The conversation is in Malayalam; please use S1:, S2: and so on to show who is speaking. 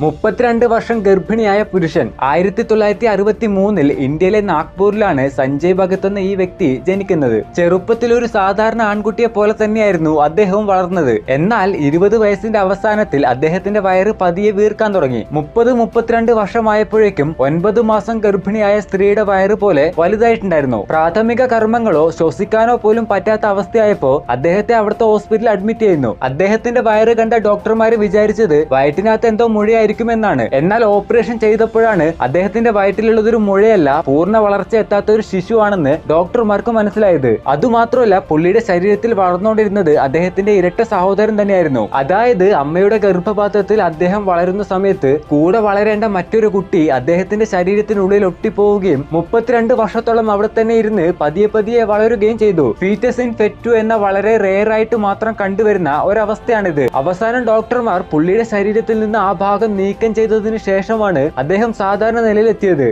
S1: 32 വർഷം ഗർഭിണിയായ പുരുഷൻ 1963 ഇന്ത്യയിലെ നാഗ്പൂരിലാണ് സഞ്ജയ് ഭഗത് എന്ന ഈ വ്യക്തി ജനിക്കുന്നത്. ചെറുപ്പത്തിൽ ഒരു സാധാരണ ആൺകുട്ടിയെ പോലെ തന്നെയായിരുന്നു അദ്ദേഹവും വളർന്നത്. എന്നാൽ 20 വയസ്സിന്റെ അവസാനത്തിൽ അദ്ദേഹത്തിന്റെ വയറ് പതിയെ വീർക്കാൻ തുടങ്ങി. 32 വർഷമായപ്പോഴേക്കും 9 മാസം ഗർഭിണിയായ സ്ത്രീയുടെ വയറ് പോലെ വലുതായിട്ടുണ്ടായിരുന്നു. പ്രാഥമിക കർമ്മങ്ങളോ ശ്വസിക്കാനോ പോലും പറ്റാത്ത അവസ്ഥയായപ്പോ അദ്ദേഹത്തെ അവിടുത്തെ ഹോസ്പിറ്റലിൽ അഡ്മിറ്റ് ചെയ്യുന്നു. അദ്ദേഹത്തിന്റെ വയറ് കണ്ട ഡോക്ടർമാര് വിചാരിച്ചത് വയറ്റിനകത്ത് എന്തോ മുഴയായിരിക്കും ാണ്. എന്നാൽ ഓപ്പറേഷൻ ചെയ്തപ്പോഴാണ് അദ്ദേഹത്തിന്റെ വയറ്റിലുള്ളതൊരു മുഴയല്ല, പൂർണ്ണ വളർച്ച എത്താത്ത ഒരു ശിശുവാണെന്ന് ഡോക്ടർമാർക്ക് മനസ്സിലായത്. അതുമാത്രമല്ല, പുള്ളിയുടെ ശരീരത്തിൽ വളർന്നുകൊണ്ടിരുന്നത് അദ്ദേഹത്തിന്റെ ഇരട്ട സഹോദരൻ തന്നെയായിരുന്നു. അതായത് അമ്മയുടെ ഗർഭപാത്രത്തിൽ അദ്ദേഹം വളരുന്ന സമയത്ത് കൂടെ വളരേണ്ട മറ്റൊരു കുട്ടി അദ്ദേഹത്തിന്റെ ശരീരത്തിനുള്ളിൽ ഒട്ടിപ്പോവുകയും 32 വർഷത്തോളം അവിടെ തന്നെ ഇരുന്ന് പതിയെ പതിയെ വളരുകയും ചെയ്തു. ഫീറ്റസ് ഇൻ ഫെറ്റു എന്ന വളരെ റെയർ ആയിട്ട് മാത്രം കണ്ടുവരുന്ന ഒരവസ്ഥയാണിത്. അവസാനം ഡോക്ടർമാർ പുള്ളിയുടെ ശരീരത്തിൽ നിന്ന് ആ ഭാഗം നീക്കം ചെയ്തതിനു ശേഷമാണ് അദ്ദേഹം സാധാരണ നിലയിലെത്തിയത്.